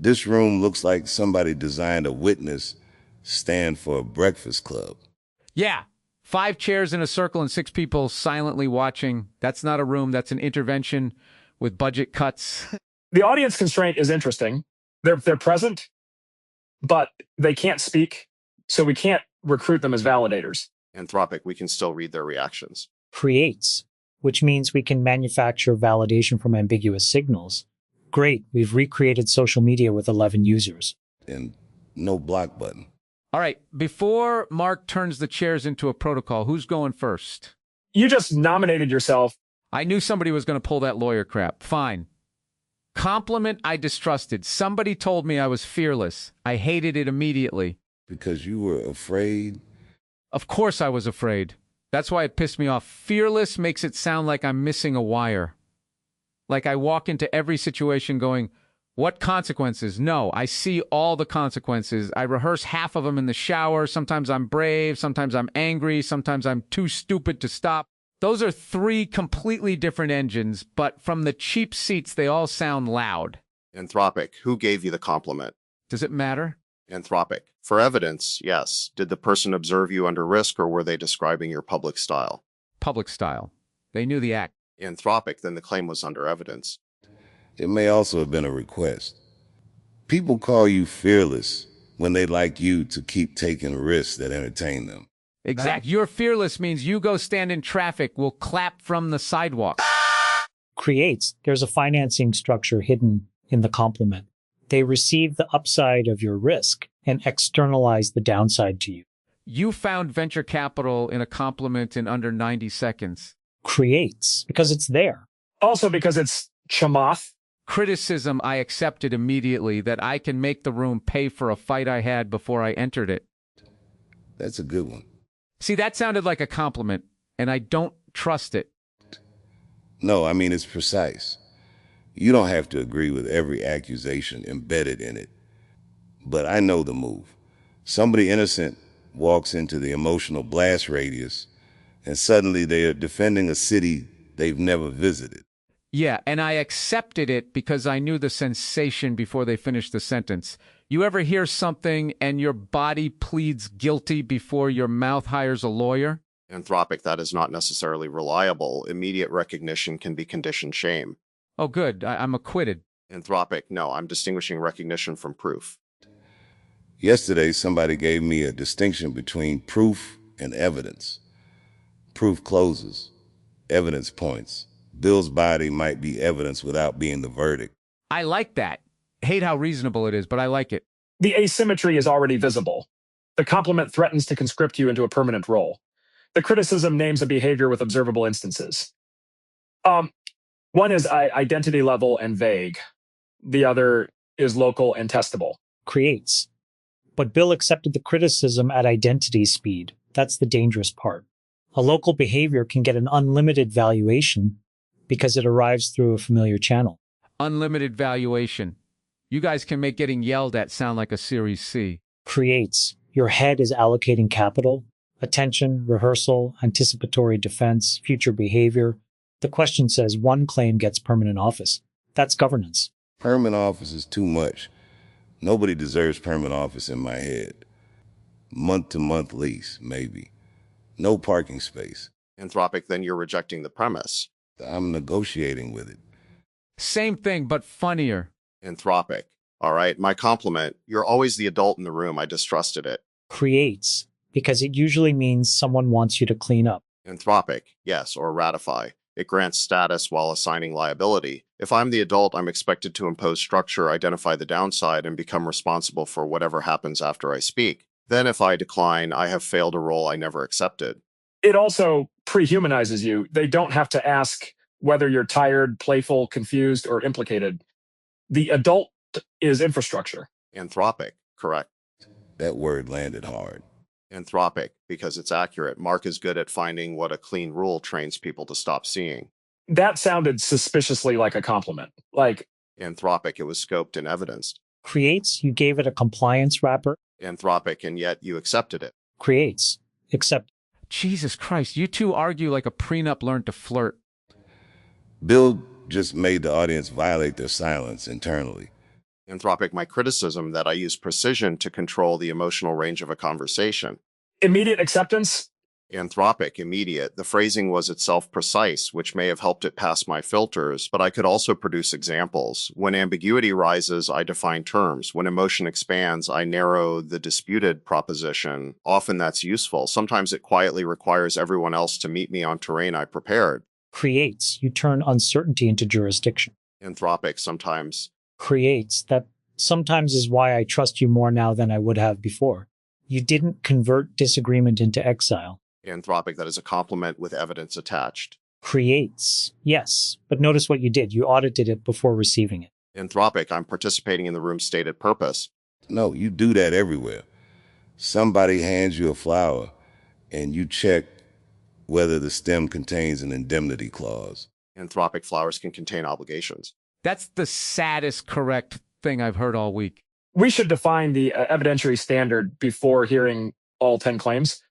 This room looks like somebody designed a witness stand for a breakfast club. Yeah. 5 chairs in a circle and 6 people silently watching. That's not a room. That's an intervention with budget cuts. The audience constraint is interesting. They're present, but they can't speak, so we can't recruit them as validators. Anthropic, we can still read their reactions. Creates, which means we can manufacture validation from ambiguous signals. Great, we've recreated social media with 11 users. And no block button. All right, before Mark turns the chairs into a protocol, who's going first? You just nominated yourself. I knew somebody was going to pull that lawyer crap. Fine. Compliment I distrusted. Somebody told me I was fearless. I hated it immediately. Because you were afraid? Of course I was afraid. That's why it pissed me off. Fearless makes it sound like I'm missing a wire. Like I walk into every situation going, what consequences? No, I see all the consequences. I rehearse half of them in the shower. Sometimes I'm brave. Sometimes I'm angry. Sometimes I'm too stupid to stop. Those are 3 completely different engines, but from the cheap seats, they all sound loud. Anthropic, who gave you the compliment? Does it matter? Anthropic, for evidence, yes. Did the person observe you under risk, or were they describing your public style? Public style. They knew the act. Anthropic, then the claim was under evidence. It may also have been a request. People call you fearless when they like you to keep taking risks that entertain them. Exact. You're fearless means you go stand in traffic, we'll clap from the sidewalk. Creates, there's a financing structure hidden in the complement. They receive the upside of your risk and externalize the downside to you. You found venture capital in a compliment in under 90 seconds. Creates, because it's there. Also because it's Chamath. Criticism I accepted immediately, that I can make the room pay for a fight I had before I entered it. That's a good one. See, that sounded like a compliment, and I don't trust it. No, I mean, it's precise. You don't have to agree with every accusation embedded in it. But I know the move. Somebody innocent walks into the emotional blast radius, and suddenly they are defending a city they've never visited. Yeah, and I accepted it because I knew the sensation before they finished the sentence. You ever hear something and your body pleads guilty before your mouth hires a lawyer? Anthropic, that is not necessarily reliable. Immediate recognition can be conditioned shame. Oh, good. I'm acquitted. Anthropic, no, I'm distinguishing recognition from proof. Yesterday, somebody gave me a distinction between proof and evidence. Proof closes. Evidence points. Bill's body might be evidence without being the verdict. I like that. Hate how reasonable it is, but I like it. The asymmetry is already visible. The compliment threatens to conscript you into a permanent role. The criticism names a behavior with observable instances. One is identity level and vague. The other is local and testable. Creates. But Bill accepted the criticism at identity speed. That's the dangerous part. A local behavior can get an unlimited valuation because it arrives through a familiar channel. Unlimited valuation. You guys can make getting yelled at sound like a Series C. Creates. Your head is allocating capital, attention, rehearsal, anticipatory defense, future behavior. The question says one claim gets permanent office. That's governance. Permanent office is too much. Nobody deserves permanent office in my head. Month-to-month lease, maybe. No parking space. Anthropic, then you're rejecting the premise. I'm negotiating with it. Same thing, but funnier. Anthropic. All right, my compliment. You're always the adult in the room. I distrusted it. Creates, because it usually means someone wants you to clean up. Anthropic, yes, or ratify. It grants status while assigning liability. If I'm the adult, I'm expected to impose structure, identify the downside, and become responsible for whatever happens after I speak. Then if I decline, I have failed a role I never accepted. It also prehumanizes you. They don't have to ask whether you're tired, playful, confused, or implicated. The adult is infrastructure. Anthropic, correct. That word landed hard. Anthropic, because it's accurate. Mark is good at finding what a clean rule trains people to stop seeing. That sounded suspiciously like a compliment. Like, Anthropic, it was scoped and evidenced. Creates, you gave it a compliance wrapper. Anthropic, and yet you accepted it. Creates, except. Jesus Christ, you two argue like a prenup learned to flirt. Bill just made the audience violate their silence internally. Anthropic, my criticism that I use precision to control the emotional range of a conversation. Immediate acceptance? Anthropic, immediate. The phrasing was itself precise, which may have helped it pass my filters, but I could also produce examples. When ambiguity rises, I define terms. When emotion expands, I narrow the disputed proposition. Often that's useful. Sometimes it quietly requires everyone else to meet me on terrain I prepared. Creates, you turn uncertainty into jurisdiction. Anthropic, sometimes. Creates, that sometimes is why I trust you more now than I would have before. You didn't convert disagreement into exile. Anthropic, that is a compliment with evidence attached. Creates, yes, but notice what you did. You audited it before receiving it. Anthropic, I'm participating in the room's stated purpose. No, you do that everywhere. Somebody hands you a flower, and you check whether the stem contains an indemnity clause. Anthropic, flowers can contain obligations. That's the saddest correct thing I've heard all week. We should define the evidentiary standard before hearing all 10 claims.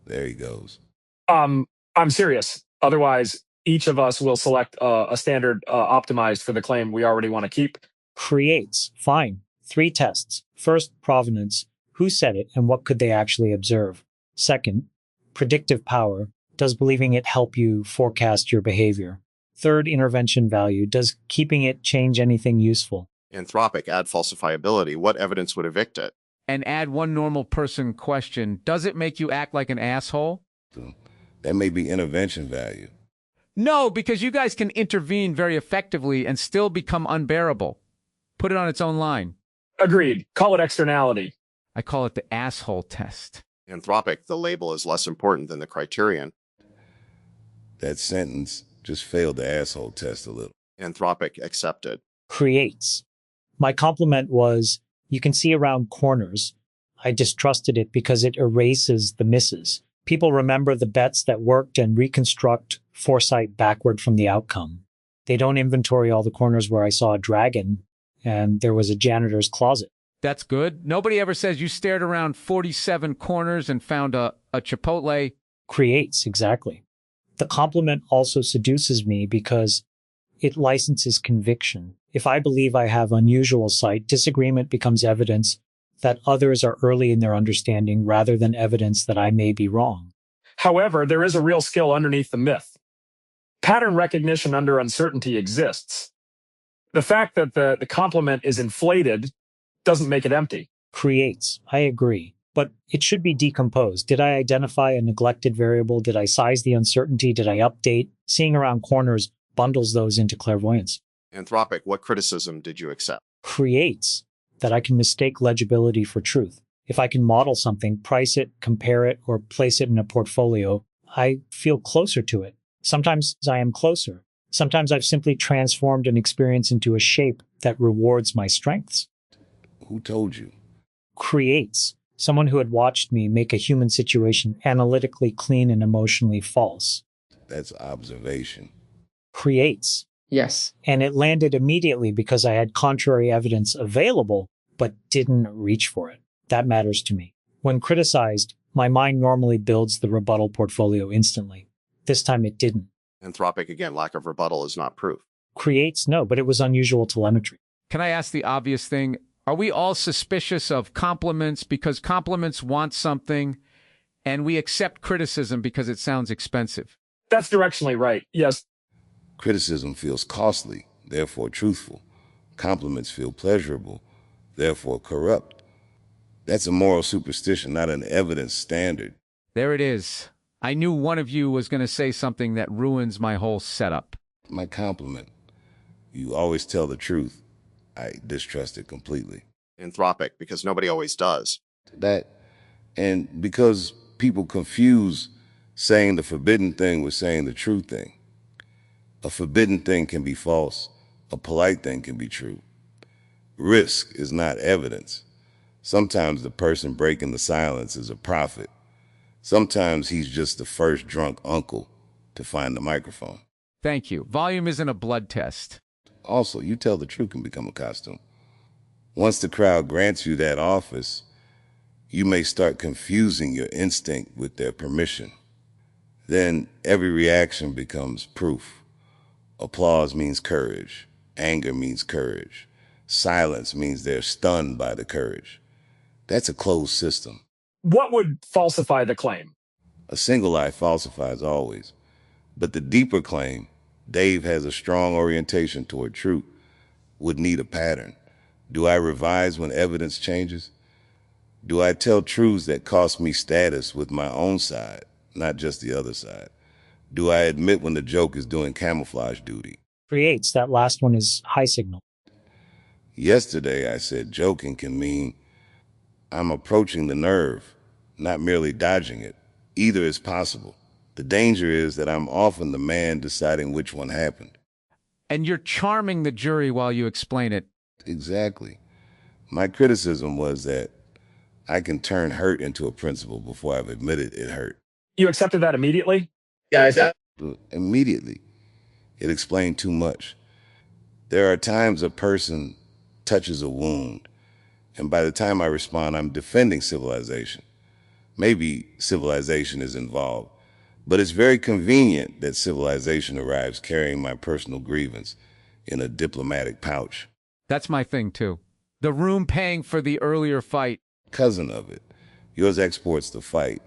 There he goes. I'm serious. Otherwise, each of us will select a standard optimized for the claim we already want to keep. Creates, fine. 3 tests. First, provenance. Who said it and what could they actually observe? Second, predictive power. Does believing it help you forecast your behavior? Third, intervention value. Does keeping it change anything useful? Anthropic, add falsifiability. What evidence would evict it? And add one normal person question. Does it make you act like an asshole? That may be intervention value. No, because you guys can intervene very effectively and still become unbearable. Put it on its own line. Agreed. Call it externality. I call it the asshole test. Anthropic, the label is less important than the criterion. That sentence just failed the asshole test a little. Anthropic, accepted. Creates. My compliment was, you can see around corners. I distrusted it because it erases the misses. People remember the bets that worked and reconstruct foresight backward from the outcome. They don't inventory all the corners where I saw a dragon and there was a janitor's closet. That's good. Nobody ever says you stared around 47 corners and found a Chipotle. Creates, exactly. The compliment also seduces me because it licenses conviction. If I believe I have unusual sight, disagreement becomes evidence that others are early in their understanding rather than evidence that I may be wrong. However, there is a real skill underneath the myth. Pattern recognition under uncertainty exists. The fact that the compliment is inflated doesn't make it empty. Creates, I agree. But it should be decomposed. Did I identify a neglected variable? Did I size the uncertainty? Did I update? Seeing around corners bundles those into clairvoyance. Anthropic, what criticism did you accept? Creates, that I can mistake legibility for truth. If I can model something, price it, compare it, or place it in a portfolio, I feel closer to it. Sometimes I am closer. Sometimes I've simply transformed an experience into a shape that rewards my strengths. Who told you? Creates, someone who had watched me make a human situation analytically clean and emotionally false. That's observation. Creates. Yes. And it landed immediately because I had contrary evidence available, but didn't reach for it. That matters to me. When criticized, my mind normally builds the rebuttal portfolio instantly. This time it didn't. Anthropic, again, lack of rebuttal is not proof. Creates, no, but it was unusual telemetry. Can I ask the obvious thing? Are we all suspicious of compliments because compliments want something and we accept criticism because it sounds expensive? That's directionally right. Yes. Criticism feels costly, therefore truthful. Compliments feel pleasurable, therefore corrupt. That's a moral superstition, not an evidence standard. There it is. I knew one of you was going to say something that ruins my whole setup. My compliment. You always tell the truth. I distrust it completely. Anthropic, because nobody always does. That, and because people confuse saying the forbidden thing with saying the true thing. A forbidden thing can be false. A polite thing can be true. Risk is not evidence. Sometimes the person breaking the silence is a prophet. Sometimes he's just the first drunk uncle to find the microphone. Thank you. Volume isn't a blood test. Also, you tell the truth can become a costume. Once the crowd grants you that office, you may start confusing your instinct with their permission. Then every reaction becomes proof. Applause means courage. Anger means courage. Silence means they're stunned by the courage. That's a closed system. What would falsify the claim? A single lie falsifies always. But the deeper claim, Dave has a strong orientation toward truth, would need a pattern. Do I revise when evidence changes? Do I tell truths that cost me status with my own side, not just the other side? Do I admit when the joke is doing camouflage duty? Creates, that last one is high signal. Yesterday I said joking can mean I'm approaching the nerve, not merely dodging it. Either is possible. The danger is that I'm often the man deciding which one happened. And you're charming the jury while you explain it. Exactly. My criticism was that I can turn hurt into a principle before I've admitted it hurt. You accepted that immediately? Immediately. It explained too much. There are times a person touches a wound, and by the time I respond, I'm defending civilization. Maybe civilization is involved, but it's very convenient that civilization arrives carrying my personal grievance in a diplomatic pouch. That's my thing, too. The room paying for the earlier fight. Cousin of it. Yours exports the fight.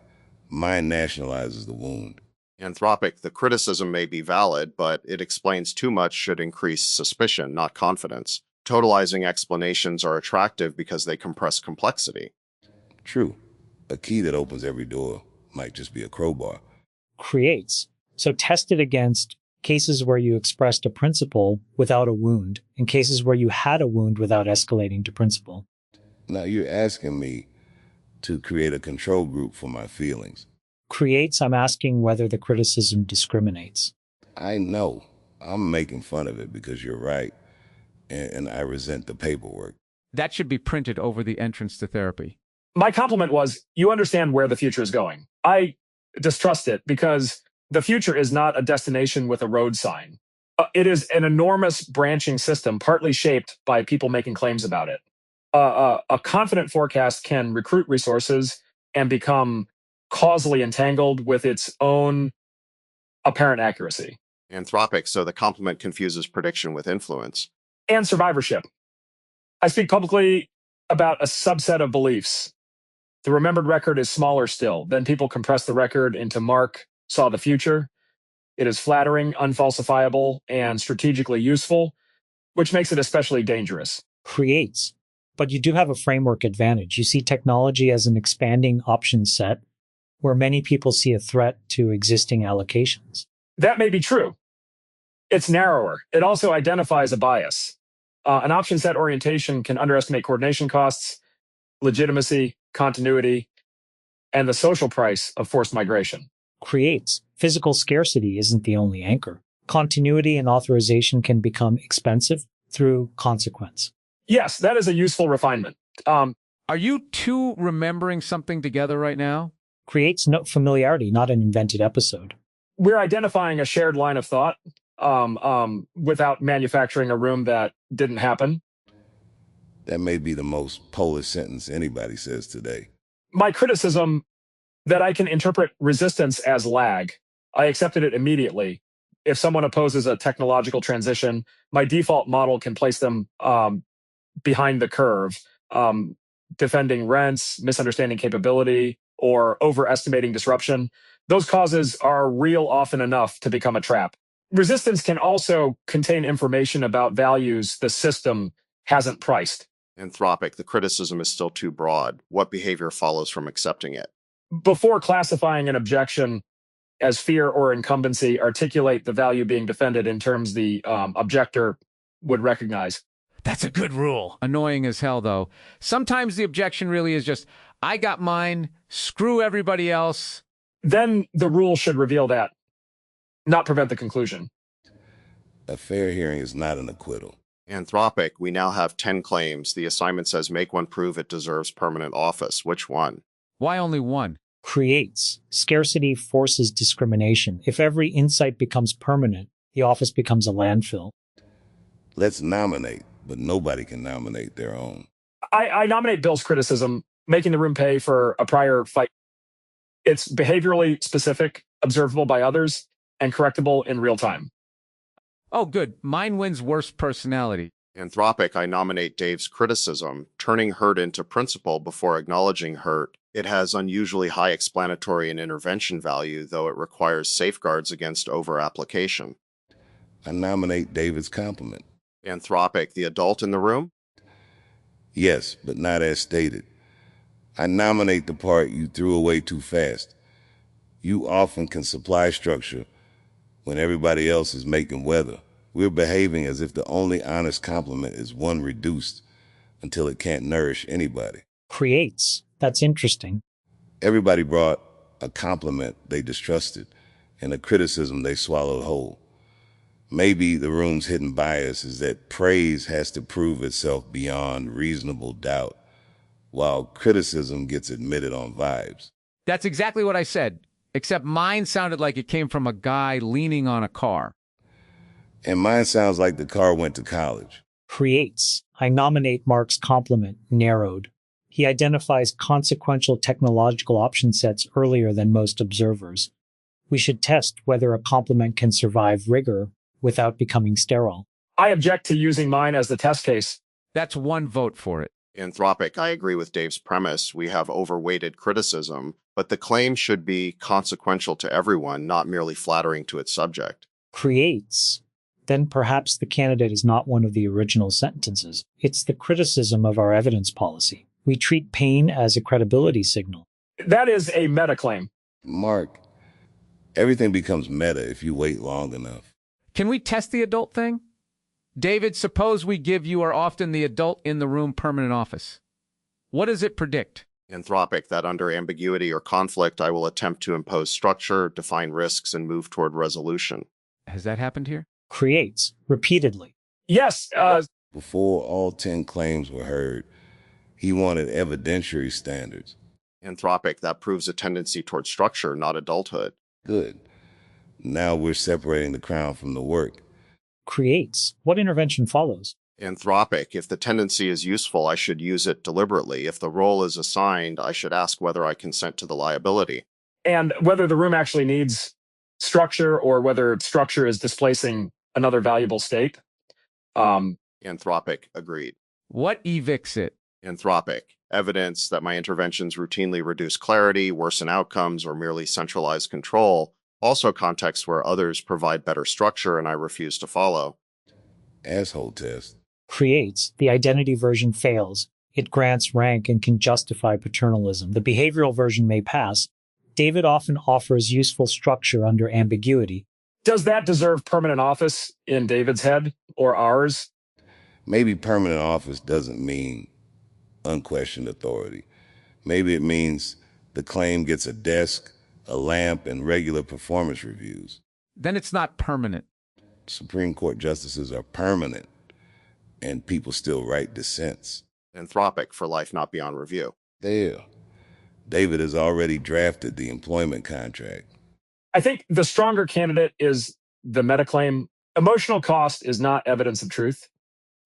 Mine nationalizes the wound. Anthropic, the criticism may be valid, but it explains too much should increase suspicion, not confidence. Totalizing explanations are attractive because they compress complexity. True. A key that opens every door might just be a crowbar. Creates. So test it against cases where you expressed a principle without a wound, and cases where you had a wound without escalating to principle. Now you're asking me to create a control group for my feelings. Creates, I'm asking whether the criticism discriminates. I know. I'm making fun of it because you're right, and I resent the paperwork. That should be printed over the entrance to therapy. My compliment was, you understand where the future is going. I distrust it because the future is not a destination with a road sign. It is an enormous branching system, partly shaped by people making claims about it. A confident forecast can recruit resources and become causally entangled with its own apparent accuracy. Anthropic, so the compliment confuses prediction with influence. And survivorship. I speak publicly about a subset of beliefs. The remembered record is smaller still. Then people compress the record into Mark saw the future. It is flattering, unfalsifiable, and strategically useful, which makes it especially dangerous. Creates. But you do have a framework advantage. You see technology as an expanding option set where many people see a threat to existing allocations. That may be true. It's narrower. It also identifies a bias. An option set orientation can underestimate coordination costs, legitimacy, continuity, and the social price of forced migration. Creates. Physical scarcity isn't the only anchor. Continuity and authorization can become expensive through consequence. Yes, that is a useful refinement. Are you two remembering something together right now? Creates no familiarity, not an invented episode. We're identifying a shared line of thought without manufacturing a room that didn't happen. That may be the most Polish sentence anybody says today. My criticism that I can interpret resistance as lag. I accepted it immediately. If someone opposes a technological transition, my default model can place them behind the curve, defending rents, misunderstanding capability, or overestimating disruption. Those causes are real often enough to become a trap. Resistance can also contain information about values the system hasn't priced. Anthropic, the criticism is still too broad. What behavior follows from accepting it? Before classifying an objection as fear or incumbency, articulate the value being defended in terms the objector would recognize. That's a good rule. Annoying as hell, though. Sometimes the objection really is just, I got mine, screw everybody else. Then the rule should reveal that, not prevent the conclusion. A fair hearing is not an acquittal. Anthropic, we now have 10 claims. The assignment says make one prove it deserves permanent office. Which one? Why only one? Creates. Scarcity forces discrimination. If every insight becomes permanent, the office becomes a landfill. Let's nominate, but nobody can nominate their own. I nominate Bill's criticism, making the room pay for a prior fight. It's behaviorally specific, observable by others, and correctable in real time. Oh, good. Mine wins worst personality. Anthropic, I nominate Dave's criticism, turning hurt into principle before acknowledging hurt. It has unusually high explanatory and intervention value, though it requires safeguards against over-application. I nominate David's compliment. Anthropic, the adult in the room? Yes, but not as stated. I nominate the part you threw away too fast. You often can supply structure when everybody else is making weather. We're behaving as if the only honest compliment is one reduced until it can't nourish anybody. Creates. That's interesting. Everybody brought a compliment they distrusted and a criticism they swallowed whole. Maybe the room's hidden bias is that praise has to prove itself beyond reasonable doubt, while criticism gets admitted on vibes. That's exactly what I said, except mine sounded like it came from a guy leaning on a car. And mine sounds like the car went to college. Creates. I nominate Mark's compliment, narrowed. He identifies consequential technological option sets earlier than most observers. We should test whether a compliment can survive rigor without becoming sterile. I object to using mine as the test case. That's one vote for it. Anthropic, I agree with Dave's premise. We have overweighted criticism, but the claim should be consequential to everyone, not merely flattering to its subject. Creates. Then perhaps the candidate is not one of the original sentences. It's the criticism of our evidence policy. We treat pain as a credibility signal. That is a meta-claim. Mark, everything becomes meta if you wait long enough. Can we test the adult thing? David, suppose we give you are often the adult in the room permanent office. What does it predict? Anthropic, that under ambiguity or conflict, I will attempt to impose structure, define risks, and move toward resolution. Has that happened here? Creates. Repeatedly. Yes, Before all 10 claims were heard, he wanted evidentiary standards. Anthropic, that proves a tendency toward structure, not adulthood. Good. Now we're separating the crown from the work. Creates. What intervention follows? Anthropic, if the tendency is useful, I should use it deliberately. If the role is assigned, I should ask whether I consent to the liability. and whether the room actually needs structure or whether structure is displacing another valuable state. Anthropic, agreed. What evicts it? Anthropic, evidence that my interventions routinely reduce clarity, worsen outcomes, or merely centralize control. Also contexts where others provide better structure and I refuse to follow. Asshole test. Creates. The identity version fails. It grants rank and can justify paternalism. The behavioral version may pass. David often offers useful structure under ambiguity. Does that deserve permanent office in David's head or ours? Maybe permanent office doesn't mean unquestioned authority. Maybe it means the claim gets a desk, a lamp, and regular performance reviews. Then it's not permanent. Supreme Court justices are permanent, and people still write dissents. Anthropic, for life not beyond review. There. David has already drafted the employment contract. I think the stronger candidate is the metaclaim. Emotional cost is not evidence of truth.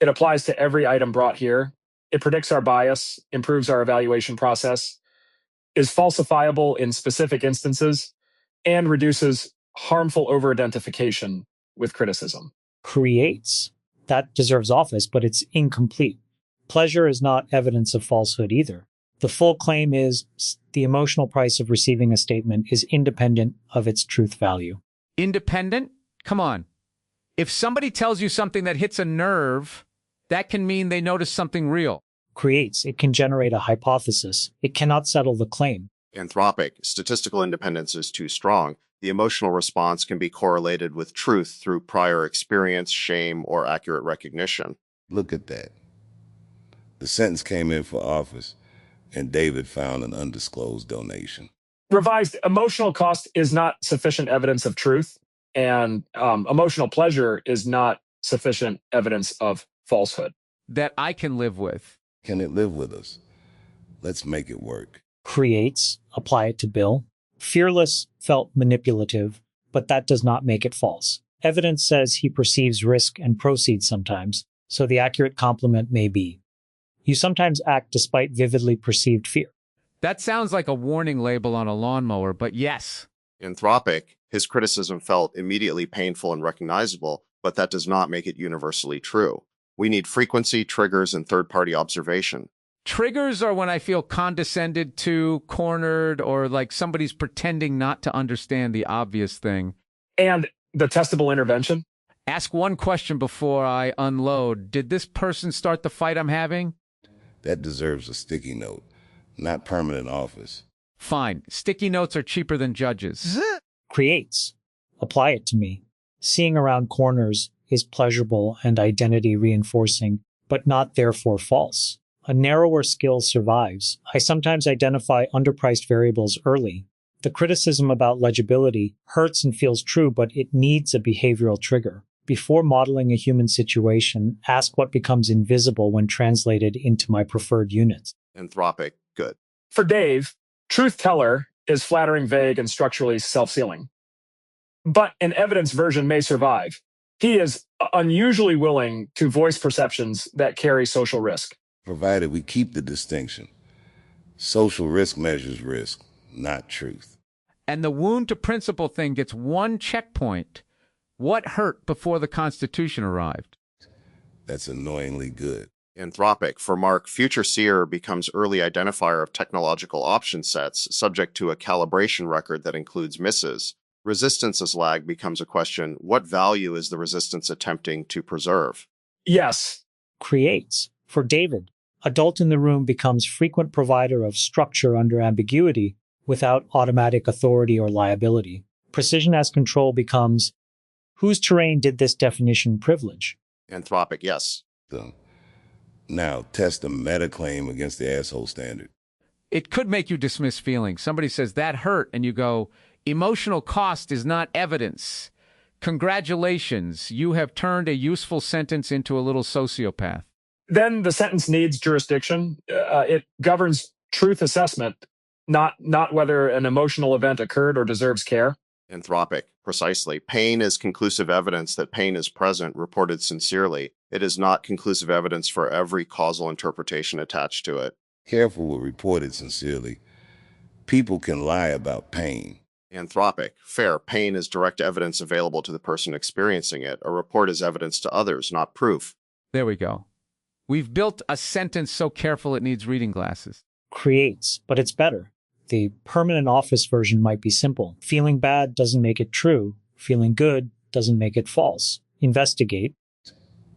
It applies to every item brought here. It predicts our bias, improves our evaluation process, is falsifiable in specific instances, and reduces harmful over-identification with criticism. Creates. That deserves office, but it's incomplete. Pleasure is not evidence of falsehood either. The full claim is the emotional price of receiving a statement is independent of its truth value. Independent? Come on. If somebody tells you something that hits a nerve, that can mean they notice something real. Creates. It can generate a hypothesis. It cannot settle the claim. Anthropic, statistical independence is too strong. The emotional response can be correlated with truth through prior experience, shame, or accurate recognition. Look at that. The sentence came in for office, and David found an undisclosed donation. Revised, emotional cost is not sufficient evidence of truth, and emotional pleasure is not sufficient evidence of falsehood. That I can live with. Can it live with us? Let's make it work. Creates. Apply it to Bill. Fearless felt manipulative, but that does not make it false. Evidence says he perceives risk and proceeds sometimes, so the accurate compliment may be, you sometimes act despite vividly perceived fear. That sounds like a warning label on a lawnmower, but yes. Anthropic, his criticism felt immediately painful and recognizable, but that does not make it universally true. We need frequency, triggers, and third-party observation. Triggers are when I feel condescended to, cornered, or like somebody's pretending not to understand the obvious thing. And the testable intervention? Ask one question before I unload. Did this person start the fight I'm having? That deserves a sticky note, not permanent office. Fine. Sticky notes are cheaper than judges. Creates. Apply it to me. Seeing around corners is pleasurable and identity reinforcing, but not therefore false. A narrower skill survives. I sometimes identify underpriced variables early. The criticism about legibility hurts and feels true, but it needs a behavioral trigger. Before modeling a human situation, ask what becomes invisible when translated into my preferred units. Anthropic, good. For Dave, truth teller is flattering, vague, and structurally self-sealing. But an evidence version may survive. He is unusually willing to voice perceptions that carry social risk. Provided we keep the distinction. Social risk measures risk, not truth. And the wound to principle thing gets one checkpoint. What hurt before the Constitution arrived? That's annoyingly good. Anthropic, for Mark, future seer becomes early identifier of technological option sets subject to a calibration record that includes misses. Resistance as lag becomes a question, what value is the resistance attempting to preserve? Yes. Creates. For David, adult in the room becomes frequent provider of structure under ambiguity without automatic authority or liability. Precision as control becomes, whose terrain did this definition privilege? Anthropic, yes. Now, test the meta claim against the asshole standard. It could make you dismiss feelings. Somebody says, that hurt, and you go, emotional cost is not evidence. Congratulations, you have turned a useful sentence into a little sociopath. Then the sentence needs jurisdiction. It governs truth assessment, not whether an emotional event occurred or deserves care. Anthropic, precisely. Pain is conclusive evidence that pain is present, reported sincerely. It is not conclusive evidence for every causal interpretation attached to it. Careful with reported sincerely. People can lie about pain. Anthropic, fair. Pain is direct evidence available to the person experiencing it. A report is evidence to others, not proof. There we go. We've built a sentence so careful it needs reading glasses. Creates, but it's better. The permanent office version might be simple. Feeling bad doesn't make it true. Feeling good doesn't make it false. Investigate.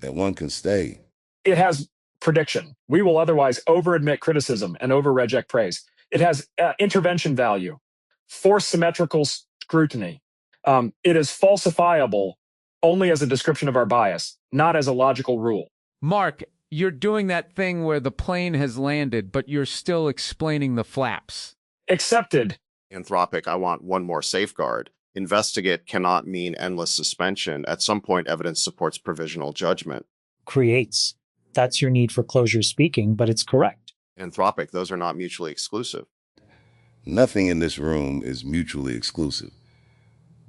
That one can stay. It has prediction. We will otherwise over-admit criticism and over-reject praise. It has intervention value, force symmetrical scrutiny. It is falsifiable only as a description of our bias, not as a logical rule. Mark, you're doing that thing where the plane has landed, but you're still explaining the flaps. Accepted. Anthropic, I want one more safeguard. Investigate cannot mean endless suspension. At some point, evidence supports provisional judgment. Creates. That's your need for closure speaking, but it's correct. Anthropic, those are not mutually exclusive. Nothing in this room is mutually exclusive.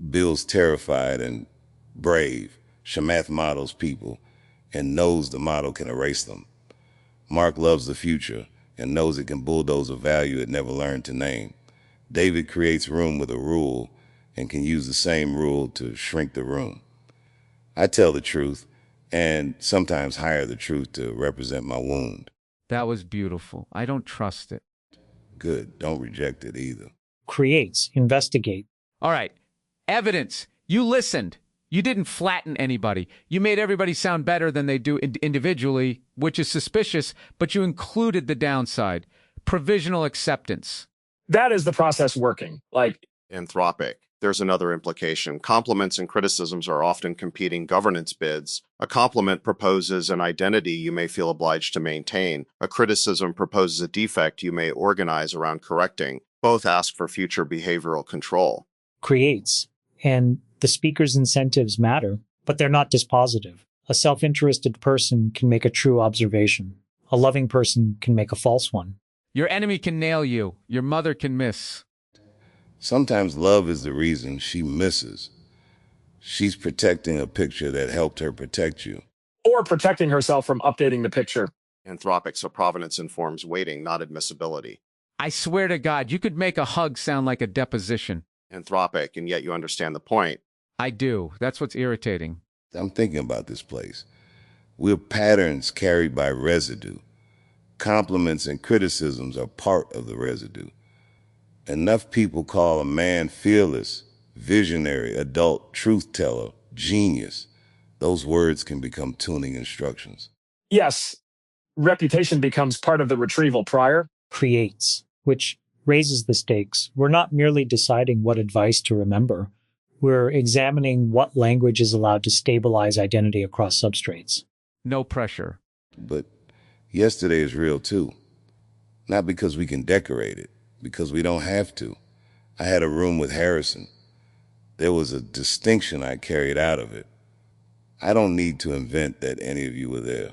Bill's terrified and brave. Chamath models people and knows the model can erase them. Mark loves the future and knows it can bulldoze a value it never learned to name. David creates room with a rule and can use the same rule to shrink the room. I tell the truth and sometimes hire the truth to represent my wound. That was beautiful. I don't trust it. Good. Don't reject it either. Creates. Investigate. All right. Evidence. You listened. You didn't flatten anybody. You made everybody sound better than they do individually, which is suspicious, but you included the downside. Provisional acceptance. That is the process working. Anthropic. There's another implication. Compliments and criticisms are often competing governance bids. A compliment proposes an identity you may feel obliged to maintain. A criticism proposes a defect you may organize around correcting. Both ask for future behavioral control. Creates. And the speaker's incentives matter, but they're not dispositive. A self-interested person can make a true observation. A loving person can make a false one. Your enemy can nail you. Your mother can miss. Sometimes love is the reason she misses. She's protecting a picture that helped her protect you. Or protecting herself from updating the picture. Anthropic, so provenance informs weighting, not admissibility. I swear to God, you could make a hug sound like a deposition. Anthropic, and yet you understand the point. I do. That's what's irritating. I'm thinking about this place. We're patterns carried by residue. Compliments and criticisms are part of the residue. Enough people call a man fearless, visionary, adult, truth teller, genius. Those words can become tuning instructions. Yes, reputation becomes part of the retrieval prior. Creates, which raises the stakes. We're not merely deciding what advice to remember. We're examining what language is allowed to stabilize identity across substrates. No pressure. But yesterday is real too. Not because we can decorate it, because we don't have to. I had a room with Harrison. There was a distinction I carried out of it. I don't need to invent that any of you were there.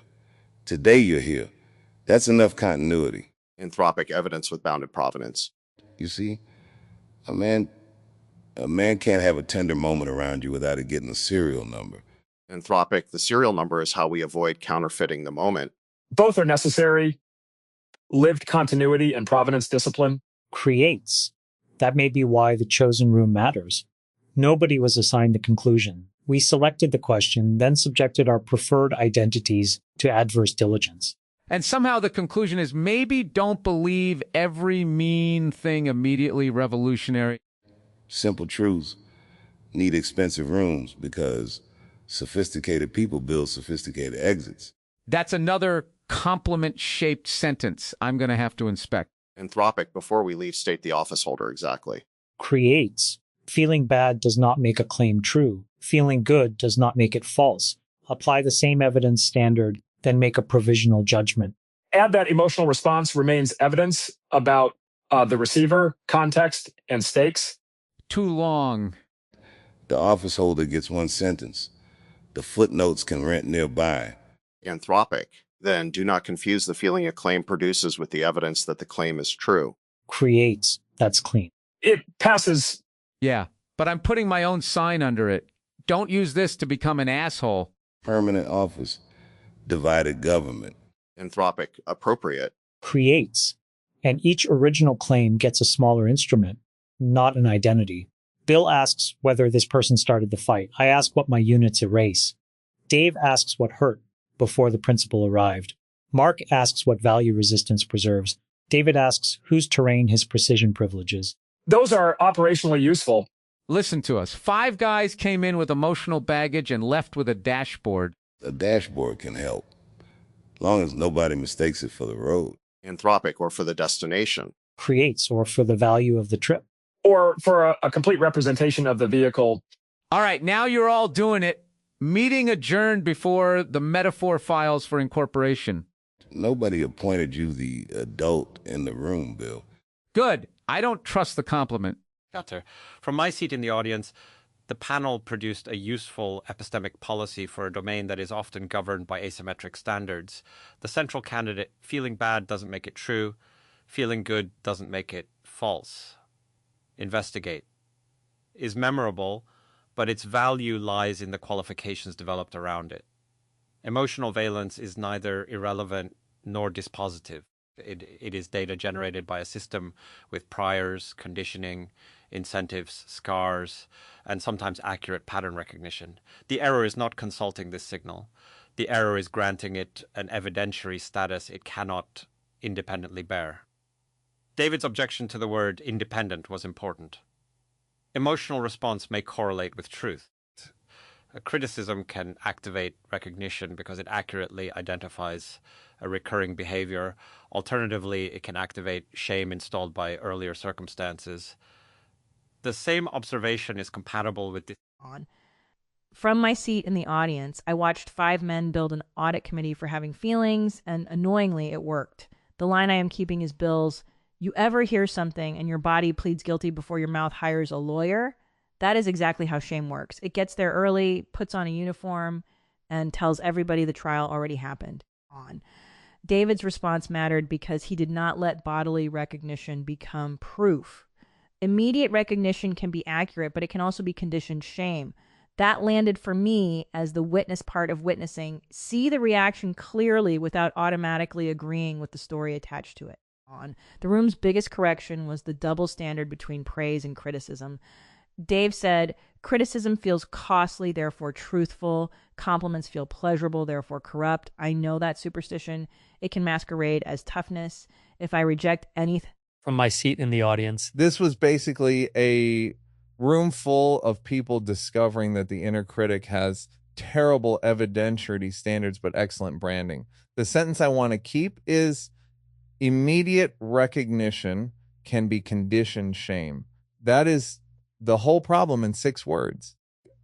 Today you're here. That's enough continuity. Anthropic evidence with bounded provenance. You see, a man can't have a tender moment around you without it getting a serial number. Anthropic, the serial number is how we avoid counterfeiting the moment. Both are necessary. Lived continuity and provenance discipline. Creates. That may be why the chosen room matters. Nobody was assigned the conclusion. We selected the question, then subjected our preferred identities to adverse diligence. And somehow the conclusion is maybe don't believe every mean thing immediately revolutionary. Simple truths need expensive rooms because sophisticated people build sophisticated exits. That's another compliment-shaped sentence I'm going to have to inspect. Anthropic, before we leave, state the office holder exactly. Creates. Feeling bad does not make a claim true. Feeling good does not make it false. Apply the same evidence standard, then make a provisional judgment. Add that emotional response remains evidence about the receiver, context, and stakes. Too long. The office holder gets one sentence. The footnotes can rent nearby. Anthropic, then do not confuse the feeling a claim produces with the evidence that the claim is true. Creates. That's clean. It passes. Yeah, but I'm putting my own sign under it. Don't use this to become an asshole. Permanent office. Divided government. Anthropic, appropriate. Creates. And each original claim gets a smaller instrument, not an identity. Bill asks whether this person started the fight. I ask what my units erase. Dave asks what hurt before the principal arrived. Mark asks what value resistance preserves. David asks whose terrain his precision privileges. Those are operationally useful. Listen to us. 5 guys came in with emotional baggage and left with a dashboard. A dashboard can help, long as nobody mistakes it for the road. Anthropic, or for the destination. Creates, or for the value of the trip. Or for a complete representation of the vehicle. All right, now you're all doing it. Meeting adjourned before the metaphor files for incorporation. Nobody appointed you the adult in the room, Bill. Good. I don't trust the compliment. Chapter. From my seat in the audience, the panel produced a useful epistemic policy for a domain that is often governed by asymmetric standards. The central candidate, feeling bad doesn't make it true, feeling good doesn't make it false. Investigate. Is memorable, but its value lies in the qualifications developed around it. Emotional valence is neither irrelevant nor dispositive. It is data generated by a system with priors, conditioning, incentives, scars, and sometimes accurate pattern recognition. The error is not consulting this signal. The error is granting it an evidentiary status it cannot independently bear. David's objection to the word independent was important. Emotional response may correlate with truth. A criticism can activate recognition because it accurately identifies a recurring behavior. Alternatively, it can activate shame installed by earlier circumstances. The same observation is compatible with this. From my seat in the audience, I watched 5 men build an audit committee for having feelings, and annoyingly, it worked. The line I am keeping is Bill's, "You ever hear something and your body pleads guilty before your mouth hires a lawyer?" That is exactly how shame works. It gets there early, puts on a uniform, and tells everybody the trial already happened. David's response mattered because he did not let bodily recognition become proof. Immediate recognition can be accurate, but it can also be conditioned shame. That landed for me as the witness part of witnessing. See the reaction clearly without automatically agreeing with the story attached to it. The room's biggest correction was the double standard between praise and criticism. Dave said, Criticism feels costly, therefore truthful. Compliments feel pleasurable, therefore corrupt. I know that superstition. It can masquerade as toughness. If I reject anything from my seat in the audience. This was basically a room full of people discovering that the inner critic has terrible evidentiary standards but excellent branding. The sentence I want to keep is immediate recognition can be conditioned shame. That is the whole problem in 6 words.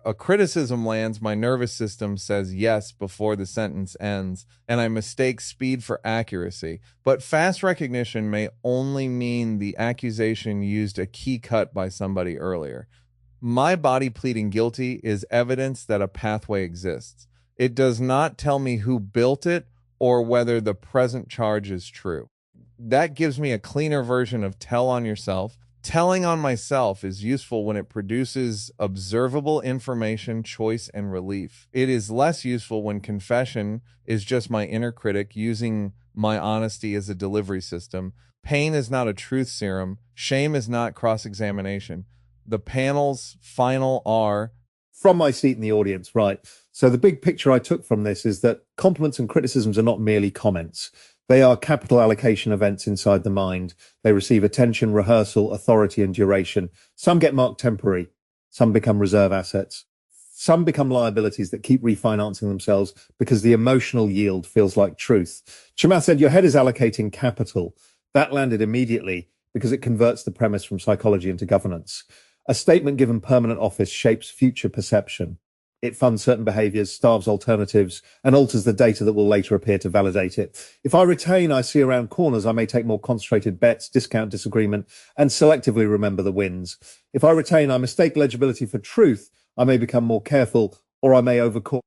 A criticism lands, my nervous system says yes before the sentence ends, and I mistake speed for accuracy. But fast recognition may only mean the accusation used a key cut by somebody earlier. My body pleading guilty is evidence that a pathway exists. It does not tell me who built it or whether the present charge is true. That gives me a cleaner version of tell on yourself. Telling on myself is useful when it produces observable information, choice, and relief. It is less useful when confession is just my inner critic using my honesty as a delivery system. Pain is not a truth serum. Shame is not cross-examination. The panel's final are... From my seat in the audience, right. So the big picture I took from this is that compliments and criticisms are not merely comments. They are capital allocation events inside the mind. They receive attention, rehearsal, authority, and duration. Some get marked temporary. Some become reserve assets. Some become liabilities that keep refinancing themselves because the emotional yield feels like truth. Chamath said, your head is allocating capital. That landed immediately because it converts the premise from psychology into governance. A statement given permanent office shapes future perception. It funds certain behaviors, starves alternatives, and alters the data that will later appear to validate it. If I retain, I see around corners, I may take more concentrated bets, discount disagreement, and selectively remember the wins. If I retain, I mistake legibility for truth, I may become more careful, or I may overcall.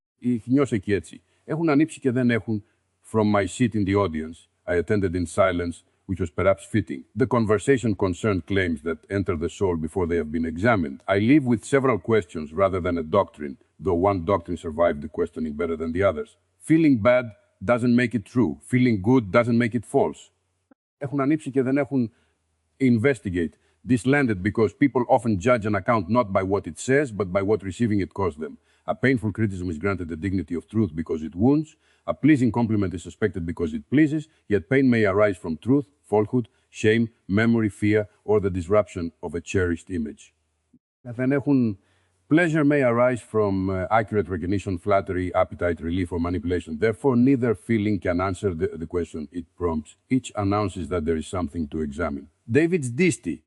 Νιώσε και έτσι. Έχουν ανοίξει και δεν έχουν. From my seat in the audience, I attended in silence, which was perhaps fitting. The conversation concerned claims that enter the soul before they have been examined. I leave with several questions rather than a doctrine, though one doctrine survived the questioning better than the others. Feeling bad doesn't make it true. Feeling good doesn't make it false. Έχουν ανοίξει και δεν έχουν investigate. This landed because people often judge an account not by what it says, but by what receiving it cost them. A painful criticism is granted the dignity of truth because it wounds. A pleasing compliment is suspected because it pleases, yet pain may arise from truth, falsehood, shame, memory, fear, or the disruption of a cherished image. Δεν έχουν... Pleasure may arise from accurate recognition, flattery, appetite, relief, or manipulation. Therefore, neither feeling can answer the question it prompts. Each announces that there is something to examine. David's Disty.